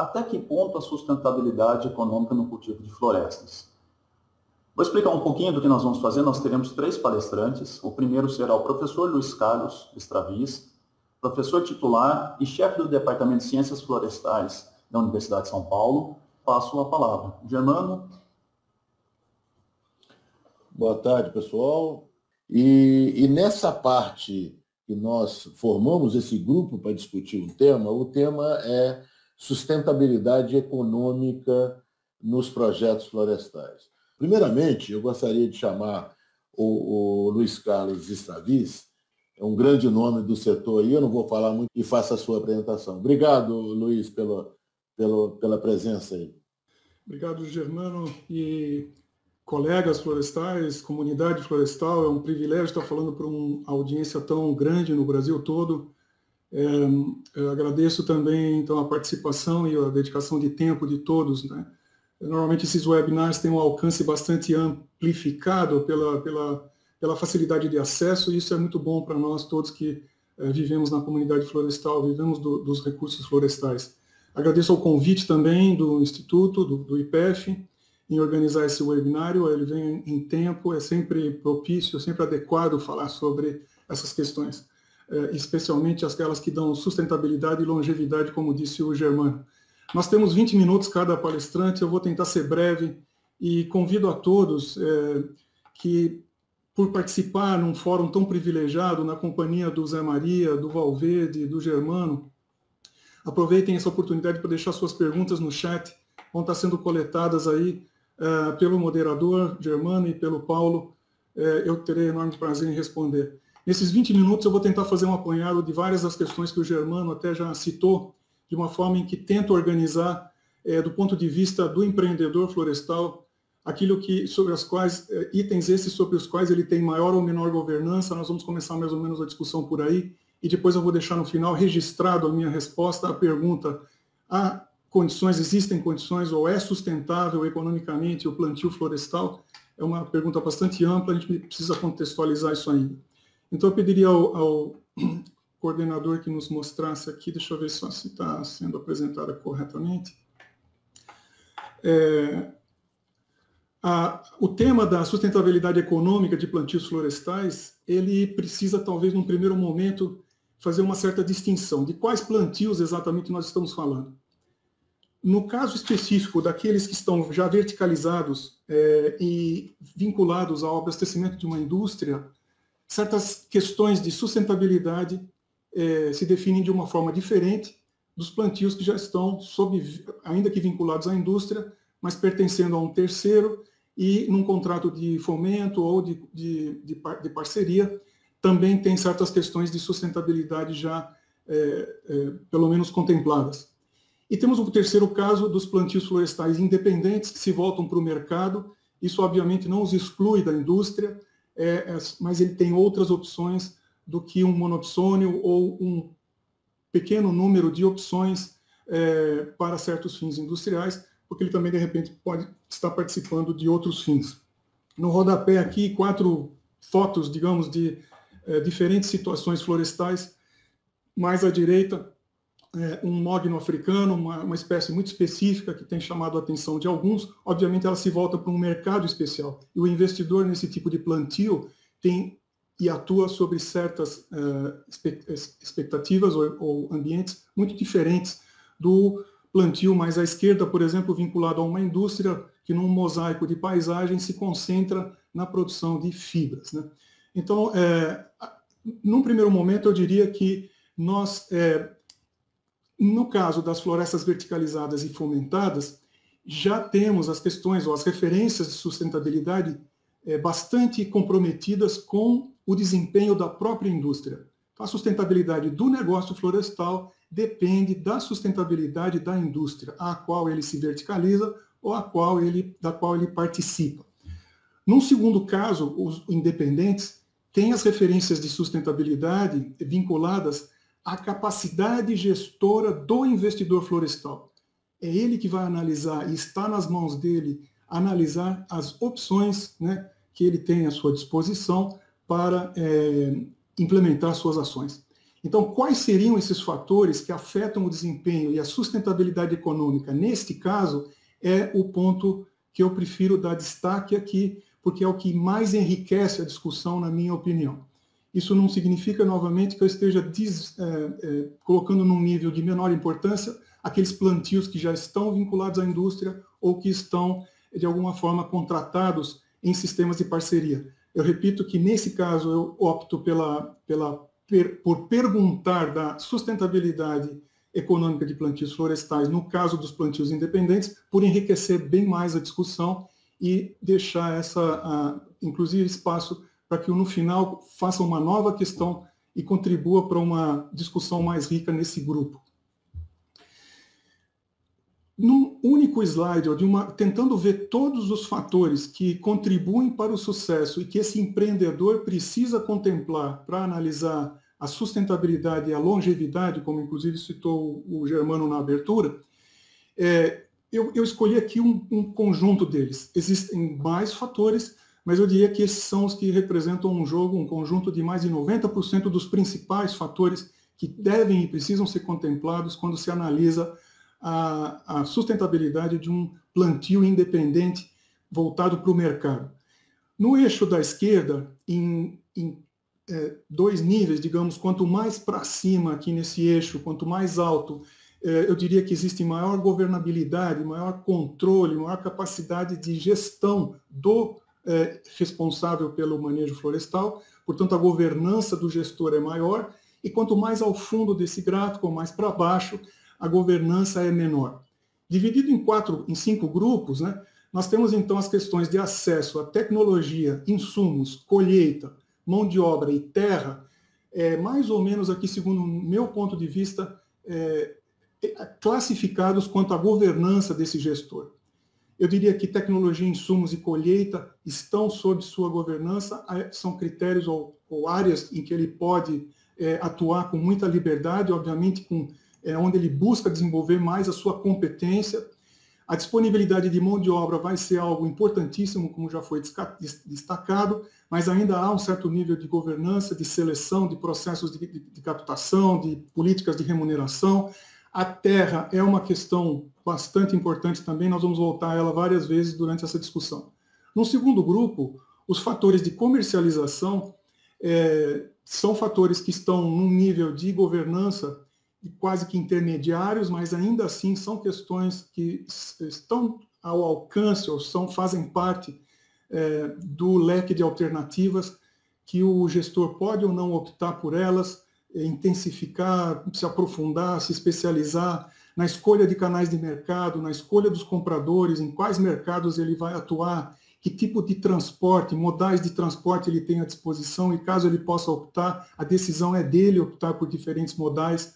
até que ponto a sustentabilidade econômica no cultivo de florestas? Vou explicar um pouquinho do que nós vamos fazer. Nós teremos 3 palestrantes. O primeiro será o professor Luiz Carlos Straviz, professor titular e chefe do Departamento de Ciências Florestais da Universidade de São Paulo. Passo a palavra. Germano. Boa tarde, pessoal. E nessa parte que nós formamos esse grupo para discutir o tema é sustentabilidade econômica nos projetos florestais. Primeiramente, eu gostaria de chamar o Luiz Carlos Straviz, é um grande nome do setor aí, eu não vou falar muito, e faça a sua apresentação. Obrigado, Luiz, pela presença aí. Obrigado, Germano, e colegas florestais, comunidade florestal. É um privilégio estar falando para uma audiência tão grande no Brasil todo. Eu agradeço também então, a participação e a dedicação de tempo de todos, né? Normalmente esses webinars têm um alcance bastante amplificado pela facilidade de acesso, e isso é muito bom para nós todos que vivemos na comunidade florestal, vivemos dos recursos florestais. Agradeço ao convite também do Instituto, do IPEF, em organizar esse webinário. Ele vem em tempo, é sempre propício, sempre adequado falar sobre essas questões, especialmente aquelas que dão sustentabilidade e longevidade, como disse o Germano. Nós temos 20 minutos cada palestrante, eu vou tentar ser breve e convido a todos que, por participar num fórum tão privilegiado, na companhia do Zé Maria, do Valverde, do Germano, aproveitem essa oportunidade para deixar suas perguntas no chat, vão estar sendo coletadas aí pelo moderador Germano e pelo Paulo. Eu terei enorme prazer em responder. Nesses 20 minutos eu vou tentar fazer um apanhado de várias das questões que o Germano até já citou, de uma forma em que tento organizar, do ponto de vista do empreendedor florestal, aquilo que, sobre as quais, itens esses sobre os quais ele tem maior ou menor governança. Nós vamos começar mais ou menos a discussão por aí, e depois eu vou deixar no final registrado a minha resposta à pergunta: existem condições, ou é sustentável economicamente o plantio florestal? É uma pergunta bastante ampla, a gente precisa contextualizar isso ainda. Então eu pediria ao coordenador que nos mostrasse aqui, deixa eu ver só se está sendo apresentada corretamente. O tema da sustentabilidade econômica de plantios florestais, ele precisa, talvez, num primeiro momento, fazer uma certa distinção de quais plantios exatamente nós estamos falando. No caso específico daqueles que estão já verticalizados e vinculados ao abastecimento de uma indústria, certas questões de sustentabilidade se definem de uma forma diferente dos plantios que já estão, ainda que vinculados à indústria, mas pertencendo a um terceiro e num contrato de fomento ou de parceria, também tem certas questões de sustentabilidade já, pelo menos, contempladas. E temos o terceiro caso dos plantios florestais independentes que se voltam para o mercado. Isso, obviamente, não os exclui da indústria, mas ele tem outras opções do que um monopsônio ou um pequeno número de opções para certos fins industriais, porque ele também, de repente, pode estar participando de outros fins. No rodapé aqui, 4 fotos, digamos, de diferentes situações florestais. Mais à direita, um mogno africano, uma espécie muito específica que tem chamado a atenção de alguns. Obviamente, ela se volta para um mercado especial. E o investidor, nesse tipo de plantio, tem e atua sobre certas expectativas ou ambientes muito diferentes do plantio mais à esquerda, por exemplo, vinculado a uma indústria que, num mosaico de paisagem, se concentra na produção de fibras, né? Então, num primeiro momento, eu diria que nós, no caso das florestas verticalizadas e fomentadas, já temos as questões ou as referências de sustentabilidade bastante comprometidas com o desempenho da própria indústria. A sustentabilidade do negócio florestal depende da sustentabilidade da indústria, a qual ele se verticaliza ou da qual ele participa. Num segundo caso, os independentes têm as referências de sustentabilidade vinculadas à capacidade gestora do investidor florestal. É ele que vai analisar, e está nas mãos dele, analisar as opções, né, que ele tem à sua disposição para implementar suas ações. Então, quais seriam esses fatores que afetam o desempenho e a sustentabilidade econômica? Neste caso, é o ponto que eu prefiro dar destaque aqui, porque é o que mais enriquece a discussão, na minha opinião. Isso não significa, novamente, que eu esteja colocando num nível de menor importância aqueles plantios que já estão vinculados à indústria ou que estão, de alguma forma, contratados em sistemas de parceria. Eu repito que, nesse caso, eu opto por perguntar da sustentabilidade econômica de plantios florestais, no caso dos plantios independentes, por enriquecer bem mais a discussão e deixar inclusive, espaço para que no final faça uma nova questão e contribua para uma discussão mais rica nesse grupo. Num único slide, tentando ver todos os fatores que contribuem para o sucesso e que esse empreendedor precisa contemplar para analisar a sustentabilidade e a longevidade, como inclusive citou o Germano na abertura, eu escolhi aqui um conjunto deles. Existem mais fatores, mas eu diria que esses são os que representam um conjunto de mais de 90% dos principais fatores que devem e precisam ser contemplados quando se analisa a sustentabilidade de um plantio independente voltado para o mercado. No eixo da esquerda, em dois níveis, digamos, quanto mais para cima aqui nesse eixo, quanto mais alto, eu diria que existe maior governabilidade, maior controle, maior capacidade de gestão do responsável pelo manejo florestal, portanto a governança do gestor é maior, e quanto mais ao fundo desse gráfico, ou mais para baixo, a governança é menor. Dividido em 5 grupos, né, nós temos então as questões de acesso à tecnologia, insumos, colheita, mão de obra e terra, mais ou menos aqui, segundo o meu ponto de vista, classificados quanto à governança desse gestor. Eu diria que tecnologia, insumos e colheita estão sob sua governança, são critérios ou áreas em que ele pode atuar com muita liberdade, obviamente onde ele busca desenvolver mais a sua competência. A disponibilidade de mão de obra vai ser algo importantíssimo, como já foi destacado, mas ainda há um certo nível de governança, de seleção, de processos de captação, de políticas de remuneração. A terra é uma questão bastante importante também, nós vamos voltar a ela várias vezes durante essa discussão. No segundo grupo, os fatores de comercialização são fatores que estão num nível de governança quase que intermediários, mas ainda assim são questões que estão ao alcance ou fazem parte do leque de alternativas que o gestor pode ou não optar por elas, intensificar, se aprofundar, se especializar na escolha de canais de mercado, na escolha dos compradores, em quais mercados ele vai atuar, que tipo de transporte, modais de transporte ele tem à disposição, e caso ele possa optar, a decisão é dele optar por diferentes modais.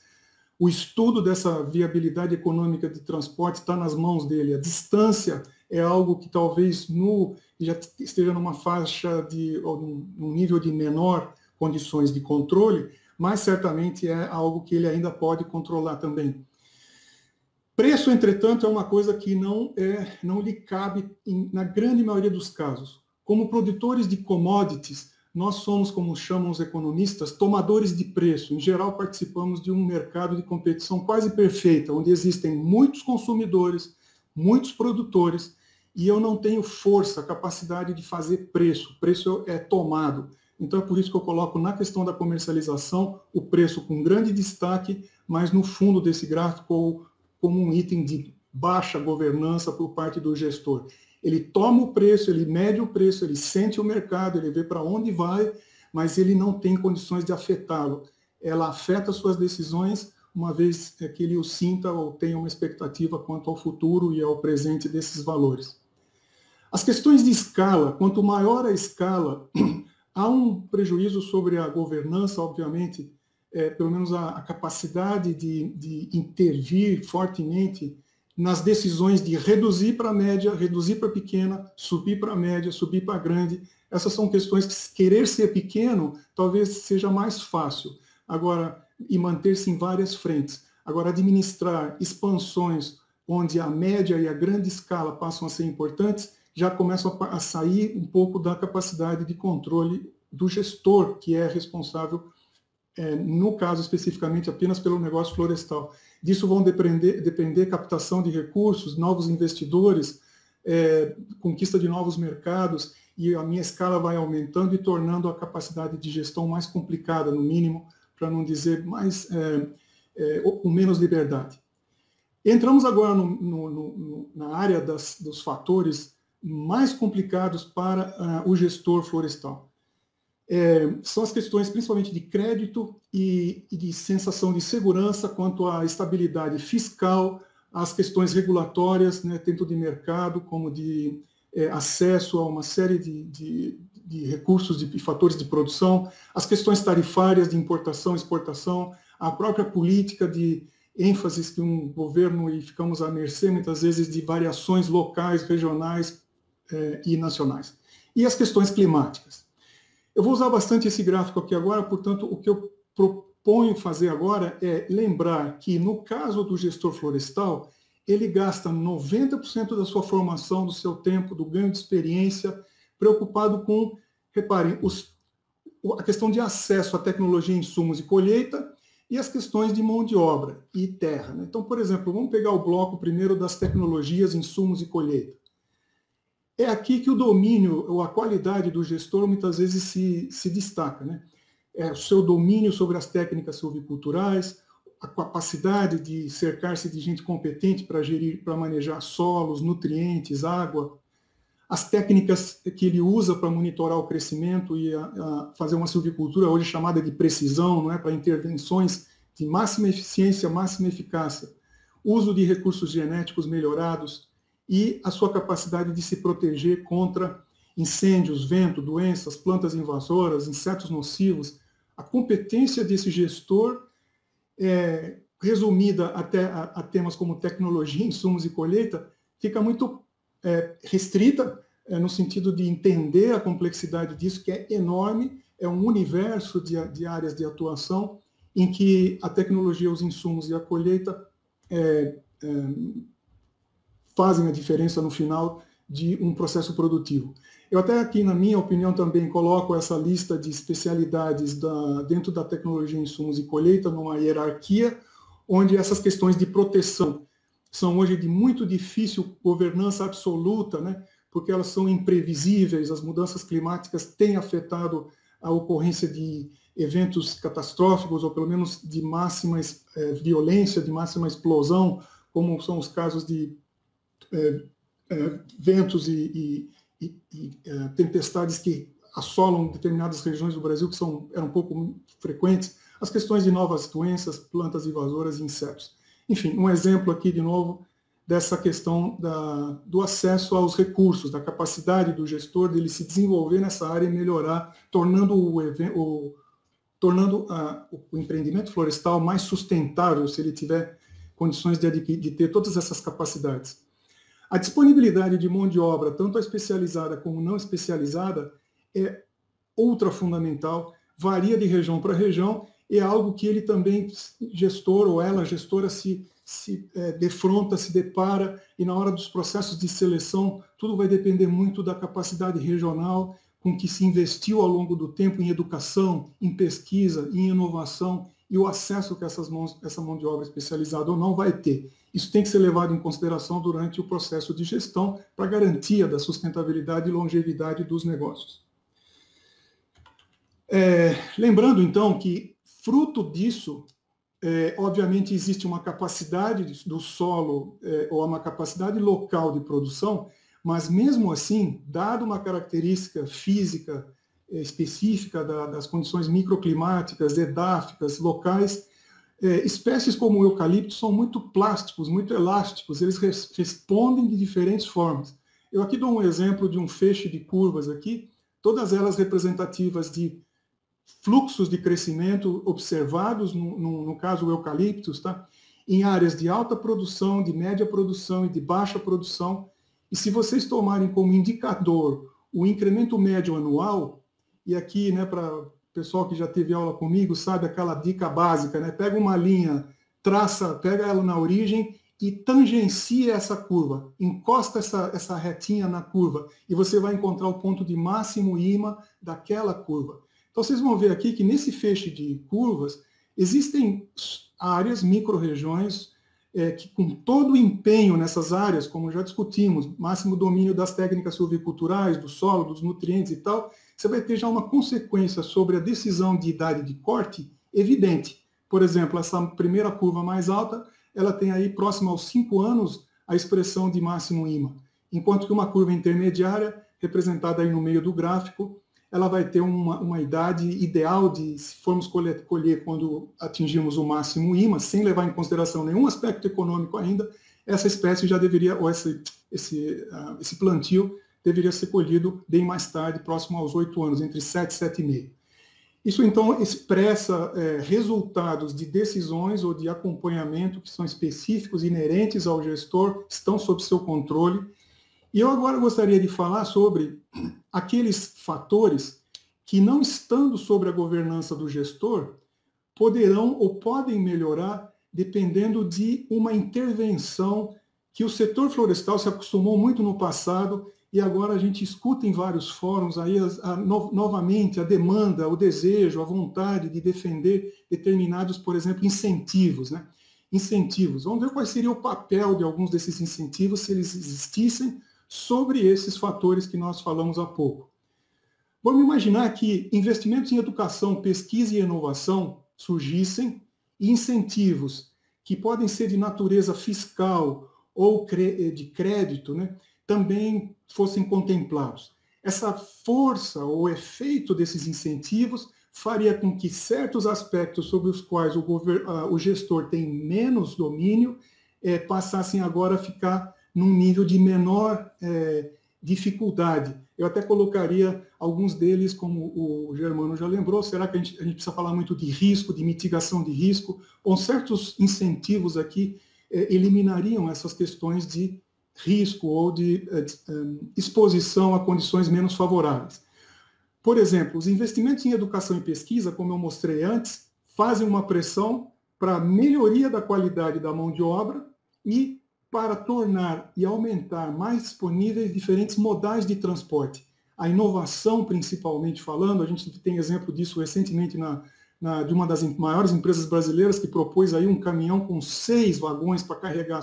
O estudo dessa viabilidade econômica de transporte está nas mãos dele. A distância é algo que talvez já esteja numa faixa ou num nível de menor condições de controle, mas certamente é algo que ele ainda pode controlar também. Preço, entretanto, é uma coisa que não lhe cabe na grande maioria dos casos. Como produtores de commodities, nós somos, como chamam os economistas, tomadores de preço. Em geral, participamos de um mercado de competição quase perfeita, onde existem muitos consumidores, muitos produtores, e eu não tenho força, capacidade de fazer preço. O preço é tomado. Então, é por isso que eu coloco na questão da comercialização o preço com grande destaque, mas no fundo desse gráfico como um item de baixa governança por parte do gestor. Ele toma o preço, ele mede o preço, ele sente o mercado, ele vê para onde vai, mas ele não tem condições de afetá-lo. Ela afeta suas decisões, uma vez que ele o sinta ou tenha uma expectativa quanto ao futuro e ao presente desses valores. As questões de escala, quanto maior a escala, há um prejuízo sobre a governança, obviamente, pelo menos a capacidade de intervir fortemente nas decisões de reduzir para a média, reduzir para a pequena, subir para a média, subir para a grande. Essas são questões que querer ser pequeno talvez seja mais fácil. Agora, e manter-se em várias frentes. Agora, administrar expansões onde a média e a grande escala passam a ser importantes, já começam a sair um pouco da capacidade de controle do gestor, que é responsável no caso especificamente apenas pelo negócio florestal. Disso vão depender captação de recursos, novos investidores, conquista de novos mercados, e a minha escala vai aumentando e tornando a capacidade de gestão mais complicada, no mínimo, para não dizer mais, com menos liberdade. Entramos agora na área dos fatores mais complicados para o gestor florestal. São as questões principalmente de crédito e de sensação de segurança quanto à estabilidade fiscal, as questões regulatórias, né, tanto de mercado como de acesso a uma série de recursos e fatores de produção, as questões tarifárias de importação e exportação, a própria política de ênfases que um governo, e ficamos à mercê muitas vezes de variações locais, regionais e nacionais. E as questões climáticas. Eu vou usar bastante esse gráfico aqui agora, portanto, o que eu proponho fazer agora é lembrar que, no caso do gestor florestal, ele gasta 90% da sua formação, do seu tempo, do ganho de experiência, preocupado com, reparem, a questão de acesso à tecnologia, insumos e colheita, e as questões de mão de obra e terra, né? Então, por exemplo, vamos pegar o bloco primeiro das tecnologias, insumos e colheita. É aqui que o domínio ou a qualidade do gestor muitas vezes se destaca, né? O seu domínio sobre as técnicas silviculturais, a capacidade de cercar-se de gente competente para gerir, para manejar solos, nutrientes, água, as técnicas que ele usa para monitorar o crescimento e fazer uma silvicultura hoje chamada de precisão, não é? Para intervenções de máxima eficiência, máxima eficácia, uso de recursos genéticos melhorados, e a sua capacidade de se proteger contra incêndios, vento, doenças, plantas invasoras, insetos nocivos. A competência desse gestor, resumida até a temas como tecnologia, insumos e colheita, fica muito restrita, no sentido de entender a complexidade disso, que é enorme, é um universo de áreas de atuação em que a tecnologia, os insumos e a colheita fazem a diferença no final de um processo produtivo. Eu até aqui, na minha opinião, também coloco essa lista de especialidades dentro da tecnologia, insumos e colheita numa hierarquia, onde essas questões de proteção são hoje de muito difícil governança absoluta, né? Porque elas são imprevisíveis, as mudanças climáticas têm afetado a ocorrência de eventos catastróficos, ou pelo menos de máxima violência, de máxima explosão, como são os casos de ventos e tempestades que assolam determinadas regiões do Brasil, que eram pouco frequentes, as questões de novas doenças, plantas invasoras e insetos. Enfim, um exemplo aqui, de novo, dessa questão do acesso aos recursos, da capacidade do gestor dele se desenvolver nessa área e melhorar, tornando o empreendimento florestal mais sustentável, se ele tiver condições de ter todas essas capacidades. A disponibilidade de mão de obra, tanto a especializada como não especializada, é outra fundamental, varia de região para região, é algo que ele também, gestor ou ela, gestora, se defronta, se depara, e na hora dos processos de seleção, tudo vai depender muito da capacidade regional com que se investiu ao longo do tempo em educação, em pesquisa, em inovação, e o acesso que essa mão de obra especializada ou não vai ter. Isso tem que ser levado em consideração durante o processo de gestão para garantia da sustentabilidade e longevidade dos negócios. Lembrando, então, que fruto disso, obviamente, existe uma capacidade do solo ou uma capacidade local de produção, mas mesmo assim, dado uma característica física específica das condições microclimáticas, edáficas, locais, espécies como o eucalipto são muito plásticos, muito elásticos, eles respondem de diferentes formas. Eu aqui dou um exemplo de um feixe de curvas aqui, todas elas representativas de fluxos de crescimento observados, no caso o eucaliptus, tá? Em áreas de alta produção, de média produção e de baixa produção. E se vocês tomarem como indicador o incremento médio anual, e aqui, né, para o pessoal que já teve aula comigo, sabe aquela dica básica, né? Pega uma linha, pega ela na origem e tangencia essa curva, encosta essa retinha na curva, e você vai encontrar o ponto de máximo IMA daquela curva. Então, vocês vão ver aqui que nesse feixe de curvas, existem áreas, micro-regiões, que com todo o empenho nessas áreas, como já discutimos, máximo domínio das técnicas silviculturais, do solo, dos nutrientes e tal, você vai ter já uma consequência sobre a decisão de idade de corte evidente. Por exemplo, essa primeira curva mais alta, ela tem aí próximo aos 5 anos a expressão de máximo IMA, enquanto que uma curva intermediária, representada aí no meio do gráfico, ela vai ter uma idade ideal de, se formos colher quando atingirmos o máximo IMA, sem levar em consideração nenhum aspecto econômico ainda, essa espécie já deveria, ou esse plantio deveria ser colhido bem mais tarde, próximo aos 8 anos, entre 7 e 7,5. Isso, então, expressa resultados de decisões ou de acompanhamento que são específicos, inerentes ao gestor, estão sob seu controle. E eu agora gostaria de falar sobre aqueles fatores que, não estando sobre a governança do gestor, poderão ou podem melhorar dependendo de uma intervenção que o setor florestal se acostumou muito no passado e agora a gente escuta em vários fóruns aí novamente a demanda, o desejo, a vontade de defender determinados, por exemplo, incentivos, né? Incentivos. Vamos ver qual seria o papel de alguns desses incentivos se eles existissem sobre esses fatores que nós falamos há pouco. Vamos imaginar que investimentos em educação, pesquisa e inovação surgissem e incentivos que podem ser de natureza fiscal ou de crédito, né, também fossem contemplados. Essa força ou efeito desses incentivos faria com que certos aspectos sobre os quais o gestor tem menos domínio passassem agora a ficar num nível de menor dificuldade. Eu até colocaria alguns deles, como o Germano já lembrou, será que a gente precisa falar muito de risco, de mitigação de risco? Bom, certos incentivos aqui eliminariam essas questões de risco ou de exposição a condições menos favoráveis. Por exemplo, os investimentos em educação e pesquisa, como eu mostrei antes, fazem uma pressão para a melhoria da qualidade da mão de obra e para tornar e aumentar mais disponíveis diferentes modais de transporte. A inovação, principalmente falando, a gente tem exemplo disso recentemente de uma das maiores empresas brasileiras que propôs aí um caminhão com 6 vagões para carregar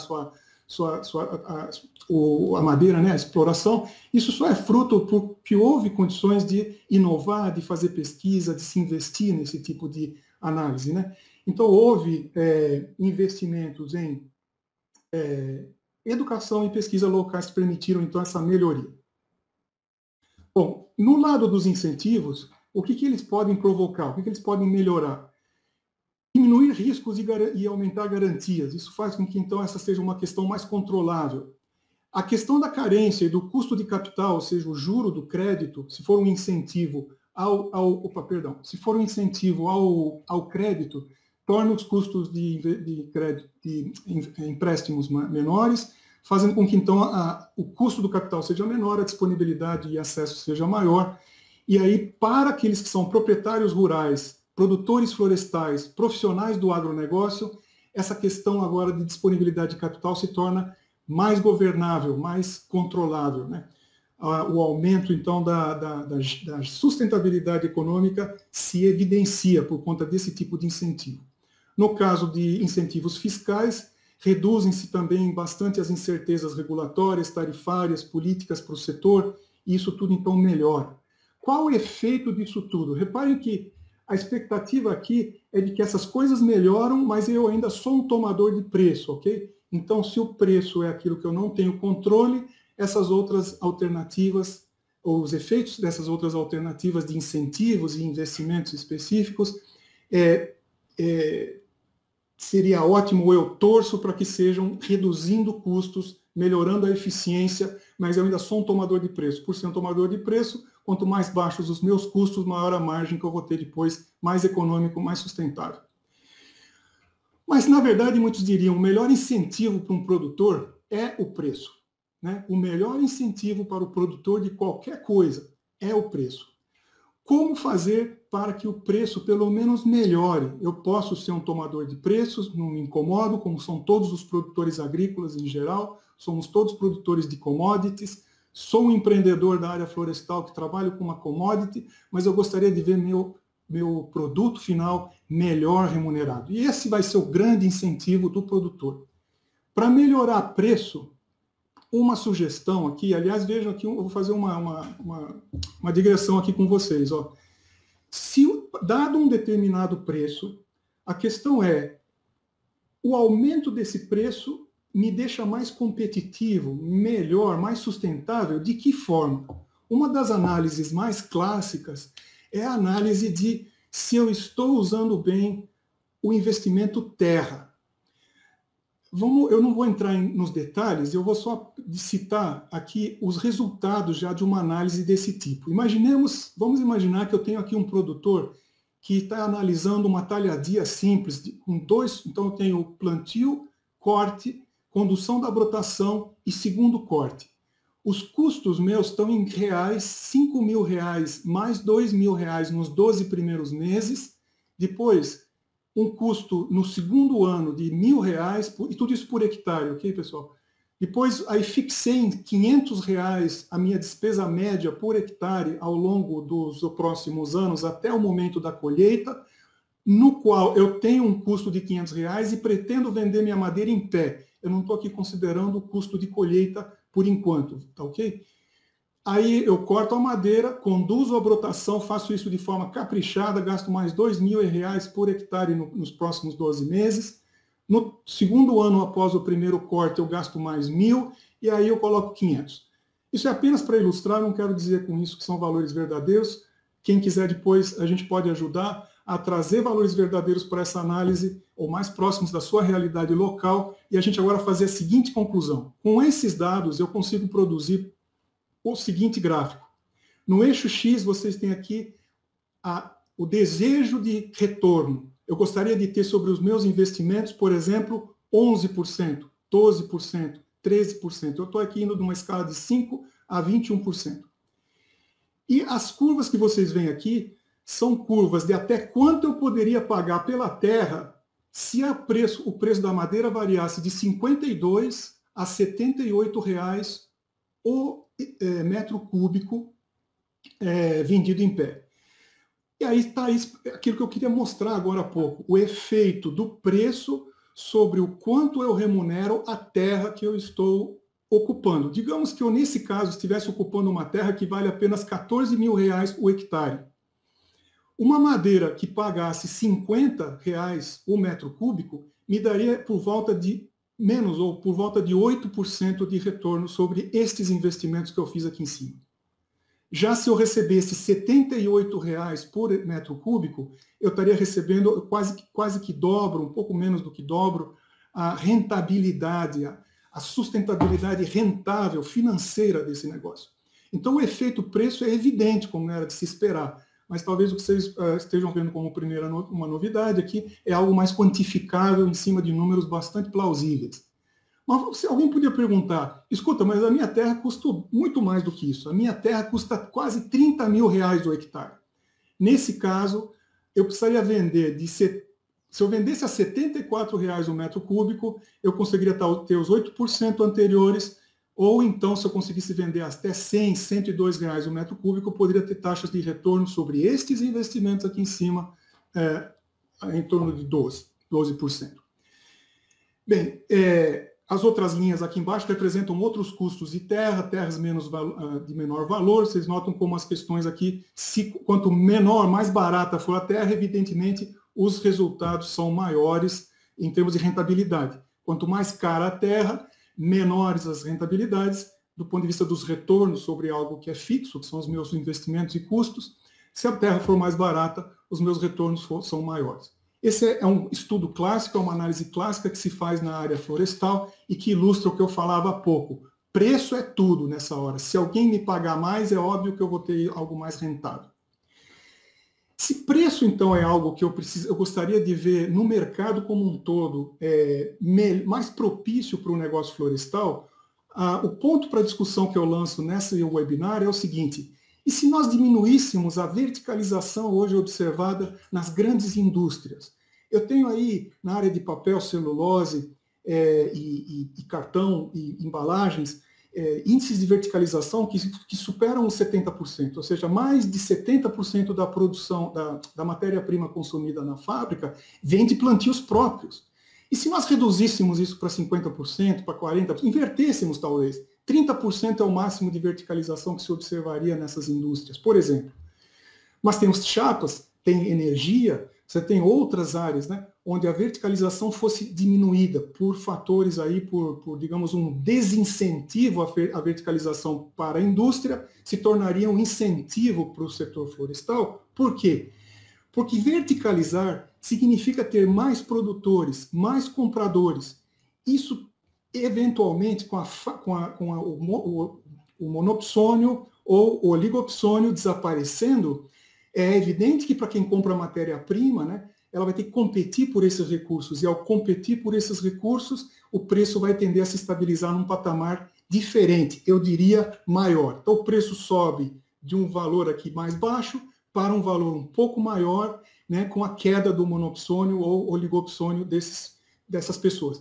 a madeira, né, a exploração. Isso só é fruto porque houve condições de inovar, de fazer pesquisa, de se investir nesse tipo de análise, né? Então, houve investimentos em educação e pesquisa locais que permitiram, então, essa melhoria. Bom, no lado dos incentivos, o que eles podem provocar? O que eles podem melhorar? Diminuir riscos e aumentar garantias. Isso faz com que, então, essa seja uma questão mais controlável. A questão da carência e do custo de capital, ou seja, o juro do crédito, se for um incentivo se for um incentivo ao crédito, torna os custos de crédito, de empréstimos menores, fazendo com que, então, o custo do capital seja menor, a disponibilidade e acesso seja maior. E aí, para aqueles que são proprietários rurais, produtores florestais, profissionais do agronegócio, essa questão agora de disponibilidade de capital se torna mais governável, mais controlável, né? O aumento, então, da sustentabilidade econômica se evidencia por conta desse tipo de incentivo. No caso de incentivos fiscais, reduzem-se também bastante as incertezas regulatórias, tarifárias, políticas para o setor, e isso tudo, então, melhora. Qual o efeito disso tudo? Reparem que a expectativa aqui é de que essas coisas melhoram, mas eu ainda sou um tomador de preço, ok? Então, se o preço é aquilo que eu não tenho controle, essas outras alternativas, ou os efeitos dessas outras alternativas de incentivos e investimentos específicos, seria ótimo, eu torço para que sejam reduzindo custos, melhorando a eficiência, mas eu ainda sou um tomador de preço. Por ser um tomador de preço, quanto mais baixos os meus custos, maior a margem que eu vou ter depois, mais econômico, mais sustentável. Mas, na verdade, muitos diriam, o melhor incentivo para um produtor é o preço, né? O melhor incentivo para o produtor de qualquer coisa é o preço. Como fazer para que o preço, pelo menos, melhore? Eu posso ser um tomador de preços, não me incomodo, como são todos os produtores agrícolas em geral, somos todos produtores de commodities, sou um empreendedor da área florestal que trabalho com uma commodity, mas eu gostaria de ver meu meu produto final melhor remunerado. E esse vai ser o grande incentivo do produtor. Para melhorar preço, uma sugestão aqui, aliás, vejam aqui, eu vou fazer uma digressão aqui com vocês. Ó. Se, dado um determinado preço, a questão é, o aumento desse preço me deixa mais competitivo, melhor, mais sustentável? De que forma? Uma das análises mais clássicas é a análise de se eu estou usando bem o investimento terra. Eu não vou entrar nos detalhes, eu vou só citar aqui os resultados já de uma análise desse tipo. Vamos imaginar que eu tenho aqui um produtor que está analisando uma talhadia simples, então eu tenho plantio, corte, condução da brotação e segundo corte. Os custos meus estão em reais, R$5.000 mais R$2.000 nos 12 primeiros meses, depois um custo no segundo ano de R$1.000, e tudo isso por hectare, ok, pessoal? Depois, aí fixei em R$500 a minha despesa média por hectare ao longo dos próximos anos, até o momento da colheita, no qual eu tenho um custo de R$500 e pretendo vender minha madeira em pé. Eu não estou aqui considerando o custo de colheita por enquanto, tá ok? Aí eu corto a madeira, conduzo a brotação, faço isso de forma caprichada, gasto mais R$2.000 por hectare nos próximos 12 meses. No segundo ano após o primeiro corte, eu gasto mais 1.000 e aí eu coloco 500. Isso é apenas para ilustrar, não quero dizer com isso que são valores verdadeiros. Quem quiser depois, a gente pode ajudar a trazer valores verdadeiros para essa análise, ou mais próximos da sua realidade local, e a gente agora fazer a seguinte conclusão. Com esses dados, eu consigo produzir o seguinte gráfico. No eixo X, vocês têm aqui o desejo de retorno. Eu gostaria de ter sobre os meus investimentos, por exemplo, 11%, 12%, 13%. Eu estou aqui indo de uma escala de 5% a 21%. E as curvas que vocês veem aqui são curvas de até quanto eu poderia pagar pela terra se o preço da madeira variasse de R$52 a R$78 o metro cúbico vendido em pé. E aí está aquilo que eu queria mostrar agora há pouco, o efeito do preço sobre o quanto eu remunero a terra que eu estou ocupando. Digamos que eu, nesse caso, estivesse ocupando uma terra que vale apenas R$14.000 o hectare. Uma madeira que pagasse R$50 o metro cúbico me daria por volta de menos ou por volta de 8% de retorno sobre estes investimentos que eu fiz aqui em cima. Já se eu recebesse R$78 por metro cúbico, eu estaria recebendo quase que dobro, um pouco menos do que dobro, a rentabilidade, a sustentabilidade rentável financeira desse negócio. Então o efeito preço é evidente, como era de se esperar. Mas talvez o que vocês estejam vendo como uma novidade aqui é algo mais quantificável em cima de números bastante plausíveis. Mas alguém podia perguntar, escuta, mas a minha terra custa muito mais do que isso. A minha terra custa quase R$30.000 o hectare. Nesse caso, eu precisaria vender se eu vendesse a R$74 o metro cúbico, eu conseguiria ter os 8% anteriores, ou então, se eu conseguisse vender até R$100, R$102 o metro cúbico, eu poderia ter taxas de retorno sobre estes investimentos aqui em cima, em torno de 12%. Bem, as outras linhas aqui embaixo representam outros custos de terra, terras de menor valor. Vocês notam como as questões aqui, quanto menor, mais barata for a terra, evidentemente, os resultados são maiores em termos de rentabilidade. Quanto mais cara a terra, menores as rentabilidades, do ponto de vista dos retornos sobre algo que é fixo, que são os meus investimentos e custos. Se a terra for mais barata, os meus retornos são maiores. Esse é um estudo clássico, é uma análise clássica que se faz na área florestal e que ilustra o que eu falava há pouco. Preço é tudo nessa hora. Se alguém me pagar mais, é óbvio que eu vou ter algo mais rentável. Se preço, então, é algo que eu gostaria de ver no mercado como um todo, mais propício para o negócio florestal, o ponto para discussão que eu lanço nessa webinar é o seguinte: e se nós diminuíssemos a verticalização hoje observada nas grandes indústrias? Eu tenho aí, na área de papel, celulose e cartão e embalagens, índices de verticalização que superam os 70%, ou seja, mais de 70% da produção, da matéria-prima consumida na fábrica vem de plantios próprios. E se nós reduzíssemos isso para 50%, para 40%, invertêssemos talvez, 30% é o máximo de verticalização que se observaria nessas indústrias, por exemplo. Mas tem os chapas, tem energia, você tem outras áreas, né, onde a verticalização fosse diminuída por fatores aí, por digamos, um desincentivo à verticalização para a indústria, se tornaria um incentivo para o setor florestal. Por quê? Porque verticalizar significa ter mais produtores, mais compradores. Isso, eventualmente, com o monopsônio ou o oligopsônio desaparecendo, é evidente que para quem compra matéria-prima, né, ela vai ter que competir por esses recursos. E ao competir por esses recursos, o preço vai tender a se estabilizar num patamar diferente, eu diria maior. Então o preço sobe de um valor aqui mais baixo para um valor um pouco maior, né, com a queda do monopsônio ou oligopsônio dessas pessoas.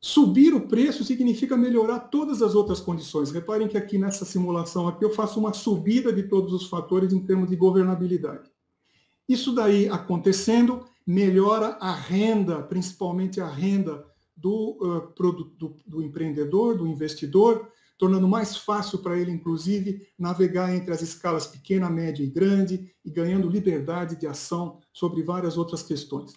Subir o preço significa melhorar todas as outras condições. Reparem que aqui nessa simulação aqui eu faço uma subida de todos os fatores em termos de governabilidade. Isso daí acontecendo, melhora a renda, principalmente a renda do empreendedor, do investidor, tornando mais fácil para ele, inclusive, navegar entre as escalas pequena, média e grande e ganhando liberdade de ação sobre várias outras questões.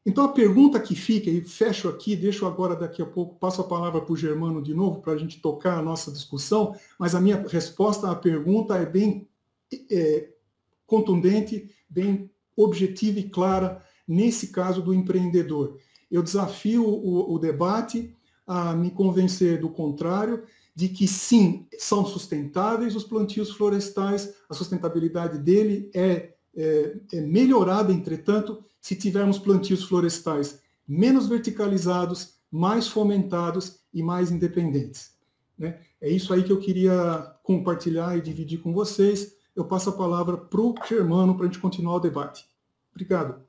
Então, a pergunta que fica, e fecho aqui, deixo agora daqui a pouco, passo a palavra para o Germano de novo, para a gente tocar a nossa discussão, mas a minha resposta à pergunta é bem contundente, bem objetiva e clara, nesse caso do empreendedor. Eu desafio o debate a me convencer do contrário, de que sim, são sustentáveis os plantios florestais, a sustentabilidade dele é melhorada, entretanto, se tivermos plantios florestais menos verticalizados, mais fomentados e mais independentes, né? É isso aí que eu queria compartilhar e dividir com vocês. Eu passo a palavra para o Germano para a gente continuar o debate. Obrigado.